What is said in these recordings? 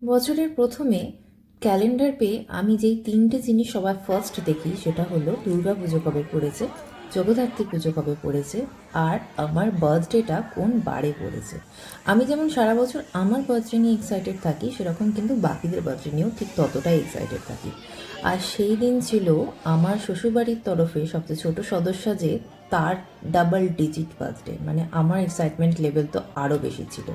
বছরের প্রথমে ক্যালেন্ডার পেয়ে আমি যেই তিনটে জিনিস সবার ফার্স্ট দেখি সেটা হলো দুর্গা পুজো কবে পড়েছে, জগদ্ধাত্রী পুজো কবে পড়েছে, আর আমার বার্থডেটা কোন বারে পড়েছে। আমি যেমন সারা বছর আমার বার্থডে নিয়ে এক্সাইটেড থাকি, সেরকম কিন্তু বাকিদের বার্থডে নিয়েও ঠিক ততটাই এক্সাইটেড থাকি। আর সেই দিন ছিল আমার শ্বশুরবাড়ির তরফে সবচেয়ে ছোট সদস্য, যে তার ডাবল ডিজিট বার্থডে, মানে আমার এক্সাইটমেন্ট লেভেল তো আরও বেশি ছিল।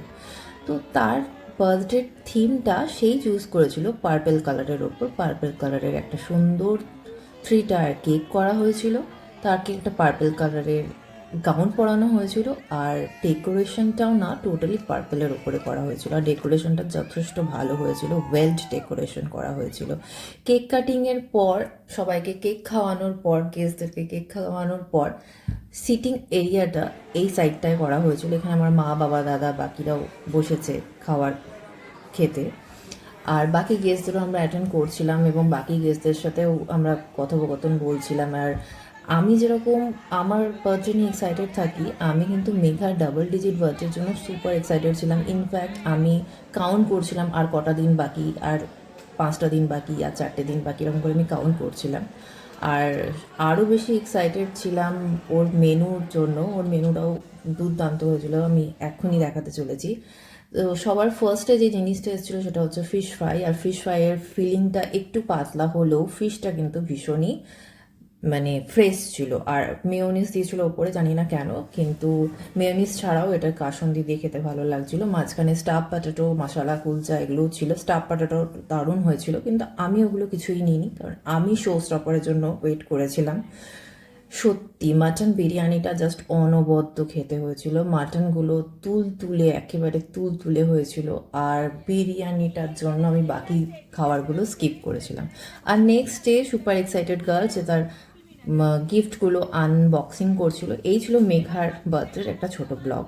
তো তার বার্থডে থিমটা সেই চুজ করেছিল পার্পেল কালারের ওপর। পার্পেল কালারের একটা সুন্দর 3 টায়ার কেক করা হয়েছিল, তাকে একটা পার্পেল কালারের গাউন পরানো হয়েছিল, আর ডেকোরেশনটাও না টোটালি পার্পেলের ওপরে করা হয়েছিল। আর ডেকোরেশনটা যথেষ্ট ভালো হয়েছিল, ওয়েলড ডেকোরেশন করা হয়েছিল। কেক কাটিংয়ের পর, সবাইকে কেক খাওয়ানোর পর, গেস্টদেরকে কেক খাওয়ানোর পর সিটিং এরিয়াটা এই সাইডটায় করা হয়েছিল। এখানে আমার মা, বাবা, দাদা বাকিরাও বসেছে খাওয়ার খেতে। আর বাকি গেস্টদেরও আমরা অ্যাটেন্ড করছিলাম এবং বাকি গেস্টদের সাথেও আমরা কথোপকথন বলছিলাম। আর আমি যেরকম আমার বার্থডে নিয়ে এক্সাইটেড থাকি, আমি কিন্তু মেঘার ডাবল ডিজিট বার্থডের জন্য সুপার এক্সাইটেড ছিলাম। ইনফ্যাক্ট আমি কাউন্ট করছিলাম আর কটা দিন বাকি, আর 5টা দিন বাকি, আর 4টে দিন বাকি, এরকম করে আমি কাউন্ট করছিলাম। আর আরও বেশি এক্সাইটেড ছিলাম ওর মেনুর জন্য। ওর মেনুটাও দুর্দান্ত হয়েছিল, আমি এক্ষুনি দেখাতে চলেছি। তো সবার ফার্স্টে যে জিনিসটা এসেছিলো সেটা হচ্ছে ফিশ ফ্রাই। আর ফিশ ফ্রাইয়ের ফিলিংটা একটু পাতলা হলেও ফিশটা কিন্তু ভীষণই মানে ফ্রেশ ছিল। আর মেয়োনিজ দিয়েছিল ওপরে, জানি না কেন, কিন্তু মেয়োনিজ ছাড়াও এটা কাসুন্দি দিয়ে খেতে ভালো লাগছিল। মাঝখানে স্টাফ পটেটো, মশলা কুলচা এগুলোও ছিল। স্টাফ পটেটো দারুণ হয়েছিল, কিন্তু আমি ওগুলো কিছুই নিইনি, কারণ আমি শো স্টপারের জন্য ওয়েট করেছিলাম। সত্যি মাটন বিরিয়ানিটা জাস্ট অনবদ্য খেতে হয়েছিল। মাটনগুলো তুলে একেবারে তুলে হয়েছিল। আর বিরিয়ানিটার জন্য আমি বাকি খাবারগুলো স্কিপ করেছিলাম। আর next day super excited girl, যে তার গিফটগুলো আনবক্সিং করছিল। এই ছিল মেঘার বার্থডের একটা ছোট ব্লগ।